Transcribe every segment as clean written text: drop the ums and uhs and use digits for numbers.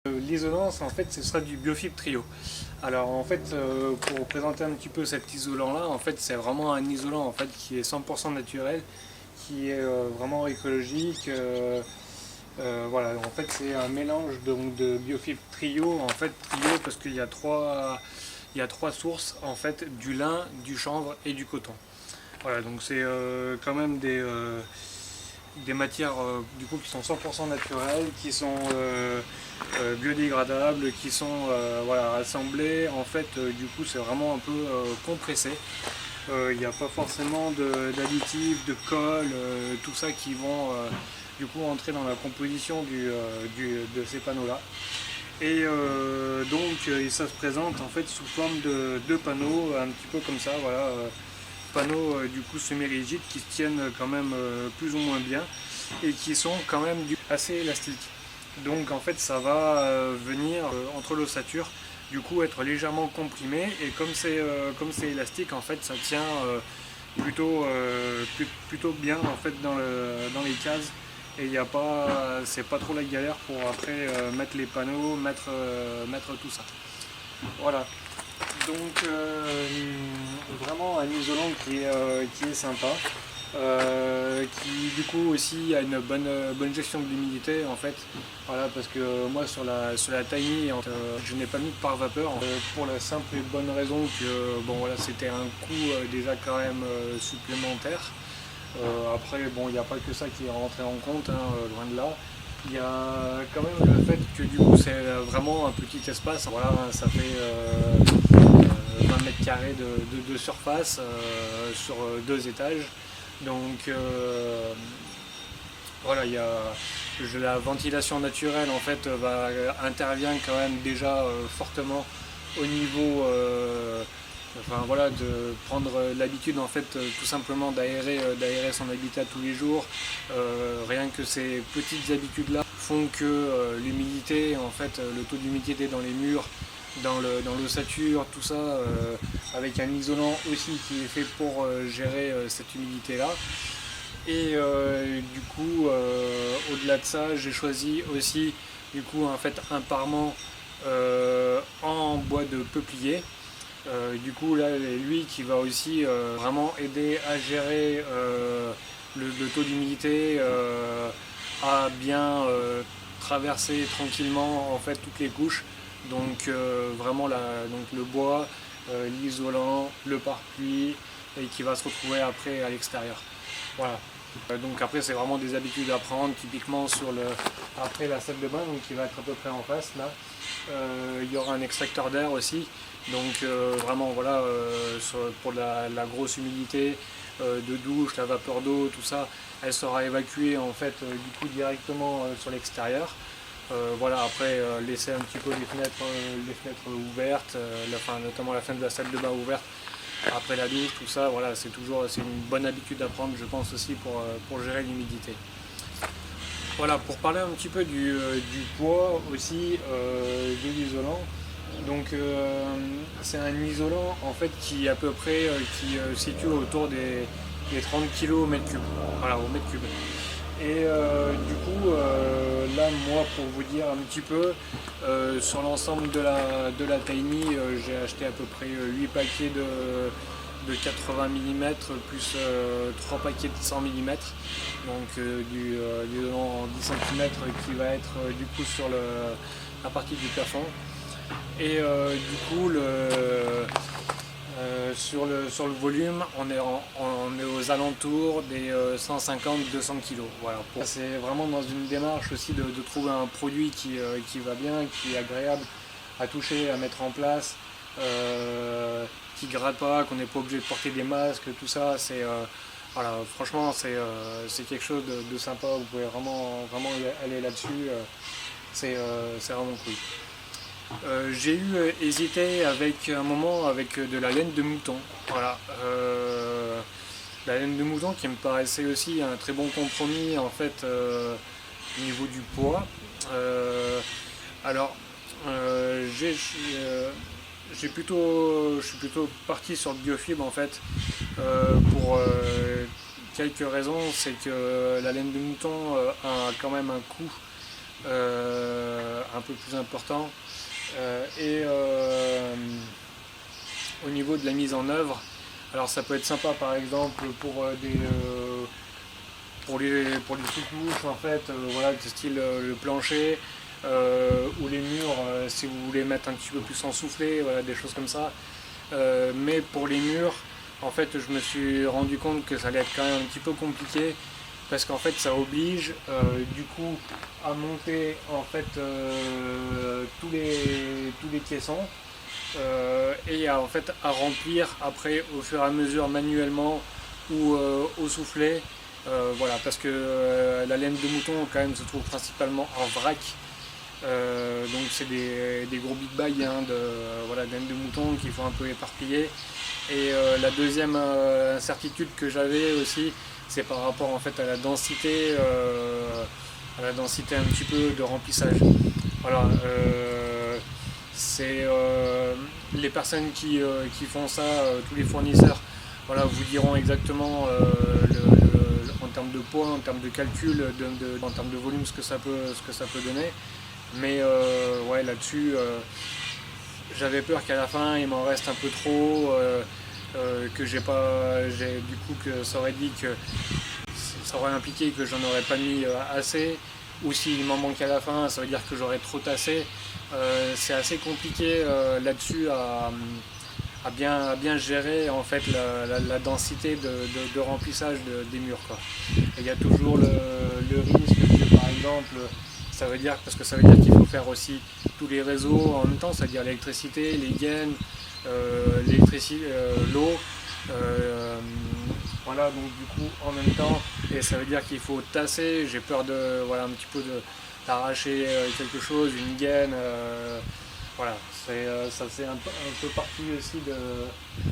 L'isolance, en fait, ce sera du Biofibre Trio. Alors, en fait, pour présenter un petit peu cet isolant-là, en fait, c'est vraiment un isolant en fait qui est 100% naturel, qui est vraiment écologique. Voilà, en fait, c'est un mélange donc de Biofibre Trio. En fait, trio parce qu'il y a trois sources en fait, du lin, du chanvre et du coton. Voilà, donc c'est quand même des matières du coup qui sont 100% naturelles, qui sont biodégradables, qui sont voilà, assemblées. En fait, du coup, c'est vraiment un peu compressé. Il n'y a pas forcément d'additifs, de colle, tout ça qui vont du coup entrer dans la composition de ces panneaux-là. Et donc, ça se présente en fait sous forme de deux panneaux, un petit peu comme ça, voilà, panneaux du coup semi-rigides qui se tiennent quand même plus ou moins bien et qui sont quand même assez élastiques. Donc en fait ça va venir entre l'ossature du coup être légèrement comprimé et comme c'est élastique en fait ça tient plutôt bien en fait dans les cases et il y a pas c'est pas trop la galère pour après mettre les panneaux, mettre tout ça. Voilà. Donc vraiment un isolant qui est sympa, qui du coup aussi a une bonne gestion de l'humidité en fait. Voilà, parce que moi sur la Tiny je n'ai pas mis de pare-vapeur pour la simple et bonne raison que bon voilà c'était un coût déjà quand même supplémentaire. Après bon il n'y a pas que ça qui est rentré en compte, hein, loin de là. Il y a quand même le fait que du coup c'est vraiment un petit espace, voilà, ça fait 20 mètres carrés de surface sur deux étages. Donc voilà, la ventilation naturelle en fait intervient quand même déjà fortement au niveau enfin voilà de prendre l'habitude en fait tout simplement d'aérer son habitat tous les jours. Rien que ces petites habitudes là font que l'humidité en fait le taux d'humidité dans les murs, dans l'ossature, tout ça, avec un isolant aussi qui est fait pour gérer cette humidité là. Et du coup, au-delà de ça, j'ai choisi aussi du coup en fait un parement en bois de peuplier. Du coup là, lui qui va aussi vraiment aider à gérer le taux d'humidité, à bien traverser tranquillement en fait toutes les couches. Donc vraiment donc le bois, l'isolant, le pare-pluie et qui va se retrouver après à l'extérieur. Voilà. Donc après c'est vraiment des habitudes à prendre, typiquement après la salle de bain donc qui va être à peu près en face là. Il y aura un extracteur d'air aussi. Donc vraiment voilà pour la grosse humidité de douche, la vapeur d'eau, tout ça, elle sera évacuée en fait du coup directement sur l'extérieur. Voilà, après laisser un petit peu les fenêtres ouvertes, notamment la fenêtre de la salle de bain ouverte après la douche, tout ça, voilà, c'est une bonne habitude à prendre, je pense aussi pour gérer l'humidité. Voilà, pour parler un petit peu du poids aussi de l'isolant. Donc c'est un isolant en fait qui à peu près qui situe autour des 30 kg au mètre cube. Voilà, au mètre cube. Et du coup, là, moi, pour vous dire un petit peu, sur l'ensemble de la Tiny, j'ai acheté à peu près 8 paquets de 80 mm plus 3 paquets de 100 mm. Donc du en 10 cm qui va être du coup sur la partie du plafond. Et du coup, sur le volume, on est aux alentours des 150-200 kg. Voilà. C'est vraiment dans une démarche aussi de trouver un produit qui va bien, qui est agréable à toucher, à mettre en place, qui ne gratte pas, qu'on n'est pas obligé de porter des masques, tout ça. Voilà, franchement, c'est quelque chose de sympa. Vous pouvez vraiment aller là-dessus. C'est vraiment cool. J'ai hésité avec un moment avec de la laine de mouton. Voilà. La laine de mouton qui me paraissait aussi un très bon compromis en fait au niveau du poids. Alors je suis plutôt parti sur le biofibre en fait pour quelques raisons. C'est que la laine de mouton a quand même un coût un peu plus important. Et au niveau de la mise en œuvre, alors ça peut être sympa par exemple pour les sous-couches en fait, voilà, de style le plancher ou les murs si vous voulez mettre un petit peu plus en soufflé, voilà, des choses comme ça. Mais pour les murs, en fait, je me suis rendu compte que ça allait être quand même un petit peu compliqué parce qu'en fait, ça oblige du coup à monter en fait tous les caissons et en fait à remplir après au fur et à mesure manuellement ou au soufflet. Voilà, parce que la laine de mouton quand même se trouve principalement en vrac. Donc c'est des gros big bags hein, voilà, de laine de mouton qu'il faut un peu éparpiller. Et la deuxième incertitude que j'avais aussi, c'est par rapport en fait à la densité un petit peu de remplissage. Voilà, c'est les personnes qui font ça, tous les fournisseurs, voilà, vous diront exactement en termes de poids, en termes de calcul, en termes de volume ce que ça peut donner. Mais ouais, là-dessus, j'avais peur qu'à la fin il m'en reste un peu trop, que du coup que ça aurait dit que ça aurait impliqué que j'en aurais pas mis assez, ou s'il m'en manque à la fin, ça veut dire que j'aurais trop tassé. C'est assez compliqué là-dessus à bien gérer en fait la densité de remplissage des murs, quoi. Et il y a toujours le risque que par exemple parce que ça veut dire qu'il faut faire aussi tous les réseaux en même temps, c'est-à-dire l'électricité, les gaines, l'eau, voilà, donc du coup en même temps, et ça veut dire qu'il faut tasser. J'ai peur un petit peu d'arracher quelque chose, une gaine, voilà, ça c'est un peu partie aussi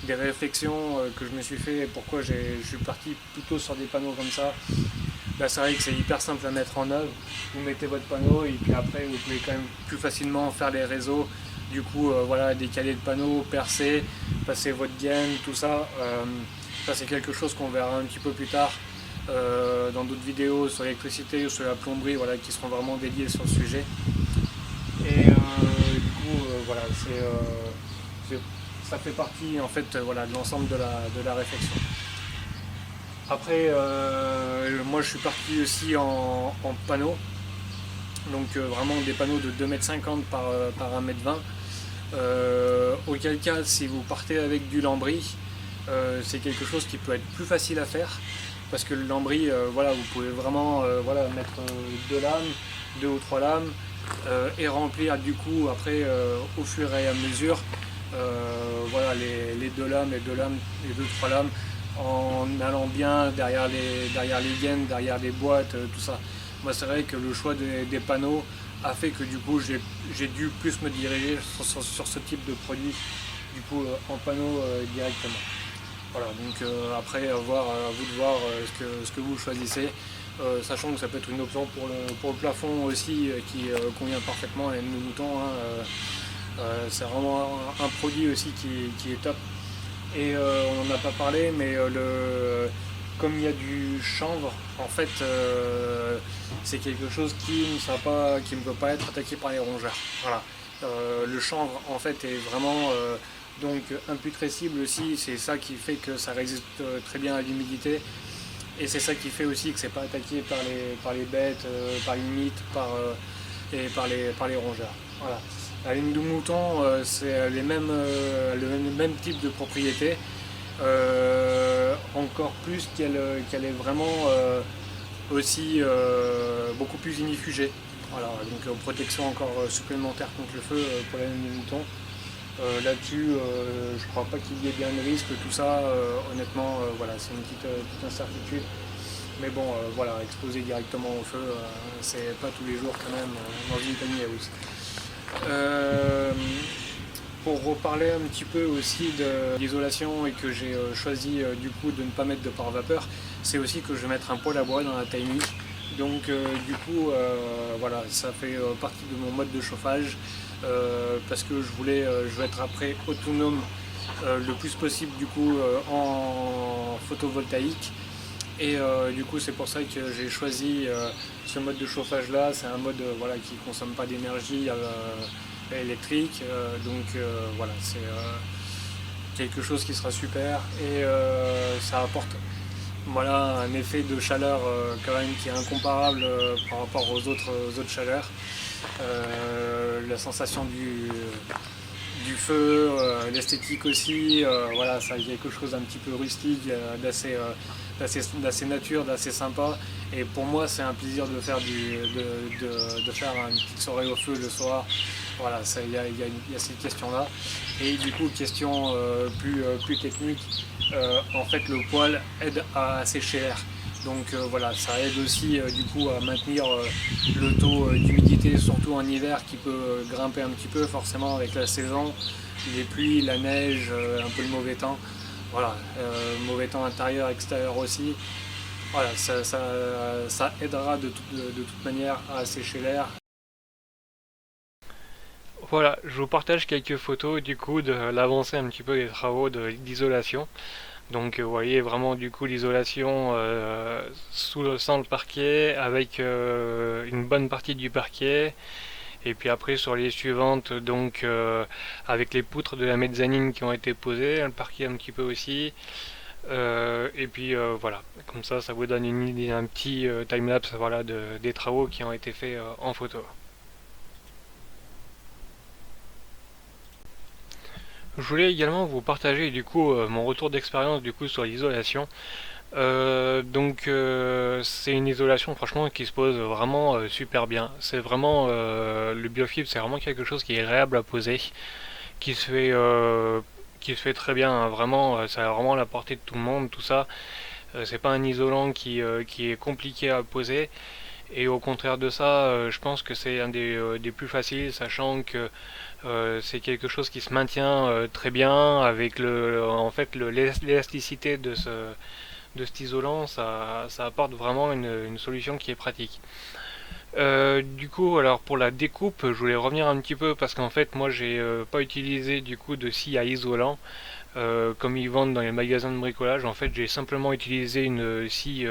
des réflexions que je me suis fait et pourquoi je suis parti plutôt sur des panneaux comme ça. Là, c'est vrai que c'est hyper simple à mettre en œuvre. Vous mettez votre panneau et puis après vous pouvez quand même plus facilement faire les réseaux. Du coup, voilà, décaler le panneau, percer, passer votre gaine, tout ça. Ça c'est quelque chose qu'on verra un petit peu plus tard dans d'autres vidéos sur l'électricité ou sur la plomberie, voilà, qui seront vraiment dédiées sur le sujet. Et du coup, voilà, ça fait partie en fait, voilà, de l'ensemble de la réflexion. Après, moi je suis parti aussi en panneaux, donc vraiment des panneaux de 2,50 m par 1,20 m. Auquel cas, si vous partez avec du lambris, c'est quelque chose qui peut être plus facile à faire, parce que le lambris, voilà, vous pouvez vraiment voilà, mettre deux ou trois lames, et remplir du coup après au fur et à mesure voilà, les deux lames, les deux, trois lames, en allant bien derrière les gaines, derrière les boîtes, tout ça. Moi c'est vrai que le choix des panneaux a fait que du coup j'ai dû plus me diriger sur ce type de produit du coup en panneau directement. Voilà, donc après à vous de voir ce que vous choisissez, sachant que ça peut être une option pour le plafond aussi qui convient parfaitement à la laine de mouton, hein, c'est vraiment un produit aussi qui est top. Et on n'en a pas parlé, mais comme il y a du chanvre, en fait, c'est quelque chose qui ne peut pas être attaqué par les rongeurs. Voilà. Le chanvre, en fait, est vraiment donc imputrescible aussi. C'est ça qui fait que ça résiste très bien à l'humidité. Et c'est ça qui fait aussi que c'est pas attaqué par les bêtes, par les mites, et par les rongeurs. Voilà. La laine de mouton, c'est le même type de propriété, encore plus qu'elle est vraiment aussi beaucoup plus inifugée. Voilà, donc protection encore supplémentaire contre le feu pour la laine de mouton. Là-dessus, je crois pas qu'il y ait bien de risque, tout ça, honnêtement, voilà, c'est une petite incertitude. Mais bon, voilà, exposer directement au feu, c'est pas tous les jours quand même dans une tiny house. Pour reparler un petit peu aussi de l'isolation et que j'ai choisi du coup de ne pas mettre de pare-vapeur, c'est aussi que je vais mettre un poêle à bois dans la tiny. Donc du coup voilà, ça fait partie de mon mode de chauffage parce que je veux être après autonome le plus possible du coup en photovoltaïque. Et du coup c'est pour ça que j'ai choisi ce mode de chauffage là. C'est un mode voilà, qui ne consomme pas d'énergie électrique. Voilà, c'est quelque chose qui sera super et ça apporte voilà, un effet de chaleur quand même qui est incomparable par rapport aux autres chaleurs. La sensation du feu, l'esthétique aussi, voilà, ça y a quelque chose d'un petit peu rustique, d'assez nature, d'assez sympa. Et pour moi, c'est un plaisir de faire, de faire une petite soirée au feu le soir. Voilà, il y a cette question-là. Et du coup, question plus technique, en fait, le poêle aide à sécher l'air. Donc voilà, ça aide aussi du coup à maintenir le taux d'humidité, surtout en hiver, qui peut grimper un petit peu forcément avec la saison, les pluies, la neige, un peu le mauvais temps. Voilà, mauvais temps intérieur, extérieur aussi. Voilà, ça aidera de toute manière à assécher l'air. Voilà, je vous partage quelques photos du coup de l'avancée un petit peu des travaux d'isolation. Donc vous voyez vraiment du coup l'isolation sans le parquet avec une bonne partie du parquet. Et puis après sur les suivantes, donc avec les poutres de la mezzanine qui ont été posées, le parquet un petit peu aussi. Et puis voilà, comme ça vous donne une idée, un petit timelapse voilà, des travaux qui ont été faits en photo. Je voulais également vous partager du coup mon retour d'expérience du coup sur l'isolation. C'est une isolation franchement qui se pose vraiment super bien. C'est vraiment le biofibre, c'est vraiment quelque chose qui est agréable à poser, qui se fait qui se fait très bien. Hein. Vraiment, ça a vraiment la portée de tout le monde, tout ça. C'est pas un isolant qui est compliqué à poser. Et au contraire de ça, je pense que c'est un des plus faciles, sachant que c'est quelque chose qui se maintient très bien avec en fait l'élasticité de cet isolant, ça apporte vraiment une solution qui est pratique. Du coup, alors pour la découpe, je voulais revenir un petit peu parce qu'en fait, moi, j'ai pas utilisé du coup de scie à isolant comme ils vendent dans les magasins de bricolage. En fait, j'ai simplement utilisé une scie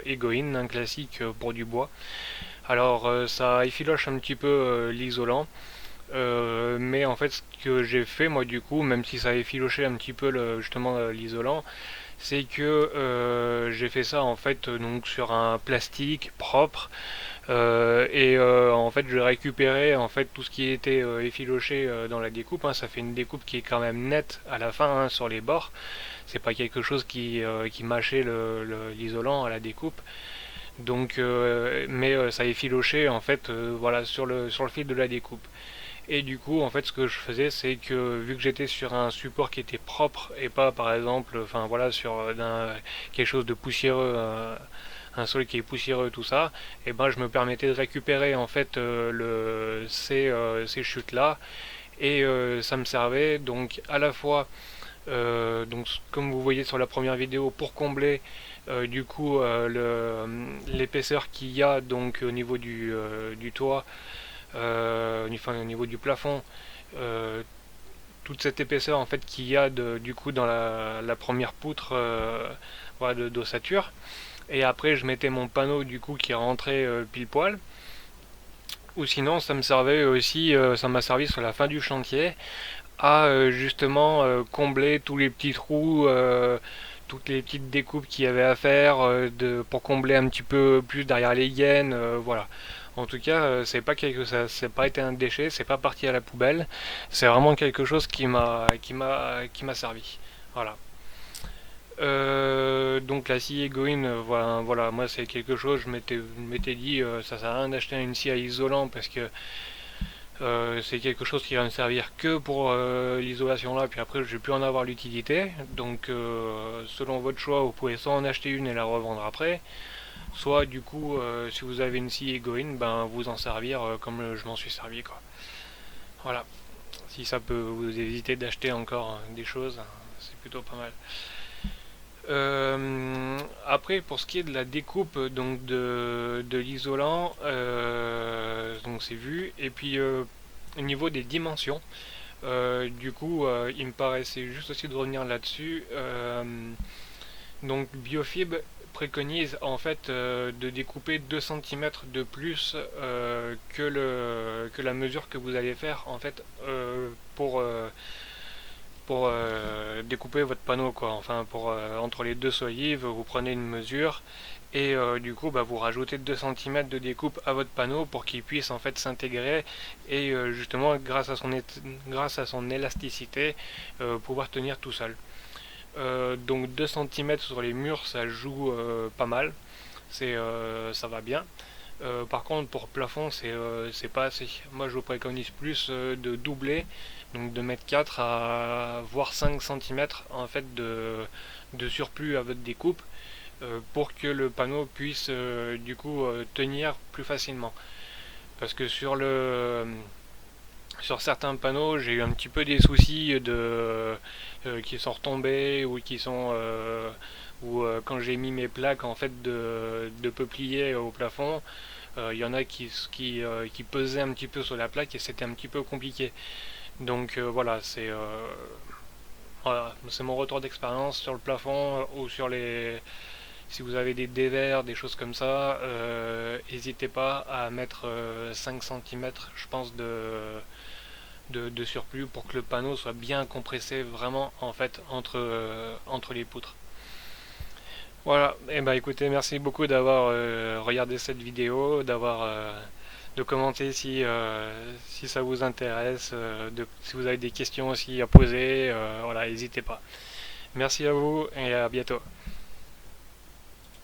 Egoin, un classique pour du bois. Alors, ça effiloche un petit peu l'isolant. Mais en fait, ce que j'ai fait, moi, du coup, même si ça a effiloché un petit peu justement l'isolant, c'est que j'ai fait ça en fait donc sur un plastique propre en fait j'ai récupéré en fait tout ce qui était effiloché dans la découpe. Hein. Ça fait une découpe qui est quand même nette à la fin hein, sur les bords. C'est pas quelque chose qui mâchait l'isolant à la découpe. Ça a effiloché en fait voilà sur le fil de la découpe. Et du coup, en fait, ce que je faisais, c'est que vu que j'étais sur un support qui était propre et pas, par exemple, enfin voilà, sur quelque chose de poussiéreux, un sol qui est poussiéreux, tout ça, et ben je me permettais de récupérer en fait ces chutes-là et ça me servait donc à la fois donc comme vous voyez sur la première vidéo pour combler du coup l'épaisseur qu'il y a donc au niveau du toit au niveau du plafond, euh, toute cette épaisseur en fait qu'il y a du coup dans la première poutre voilà, d'ossature. Et après je mettais mon panneau du coup qui rentrait pile poil. Ou sinon ça me servait aussi, ça m'a servi sur la fin du chantier à justement combler tous les petits trous, toutes les petites découpes qu'il y avait à faire pour combler un petit peu plus derrière les gaines, voilà. En tout cas, c'est pas quelque ça, c'est pas été un déchet, c'est pas parti à la poubelle. C'est vraiment quelque chose qui m'a servi. Voilà. Donc la scie Egoin, voilà, moi c'est quelque chose, je m'étais dit, ça sert à rien d'acheter une scie à isolant parce que c'est quelque chose qui va me servir que pour l'isolation là, puis après je vais plus en avoir l'utilité. Donc selon votre choix, vous pouvez soit en acheter une et la revendre après, soit du coup si vous avez une scie Egoin, ben vous en servir comme je m'en suis servi quoi. Voilà. Si ça peut vous éviter d'acheter encore des choses, c'est plutôt pas mal. Après, pour ce qui est de la découpe donc de l'isolant, donc c'est vu. Et puis au niveau des dimensions, du coup, il me paraissait juste aussi de revenir là-dessus. Donc Biofib préconise en fait de découper 2 centimètres de plus que la mesure que vous allez faire en fait pour découper votre panneau quoi. Enfin pour entre les deux solives, vous prenez une mesure et du coup bah, vous rajoutez 2 centimètres de découpe à votre panneau pour qu'il puisse en fait s'intégrer et justement grâce à son élasticité pouvoir tenir tout seul. Donc 2 centimètres sur les murs ça joue pas mal, ça va bien. Par contre pour plafond c'est pas assez. Moi je vous préconise plus de doubler, donc de mettre 4 à voire 5 centimètres en fait de surplus à votre découpe pour que le panneau puisse du coup tenir plus facilement. Parce que sur certains panneaux, j'ai eu un petit peu des soucis qui sont retombés ou qui sont ou quand j'ai mis mes plaques en fait de peuplier au plafond, il y en a qui pesaient un petit peu sur la plaque et c'était un petit peu compliqué. Donc voilà, c'est mon retour d'expérience sur le plafond ou sur les si vous avez des dévers, des choses comme ça, n'hésitez pas à mettre 5 centimètres je pense, de surplus pour que le panneau soit bien compressé vraiment en fait entre les poutres. Voilà, et bah écoutez, merci beaucoup d'avoir regardé cette vidéo, de commenter si ça vous intéresse, si vous avez des questions aussi à poser, voilà, n'hésitez pas. Merci à vous et à bientôt.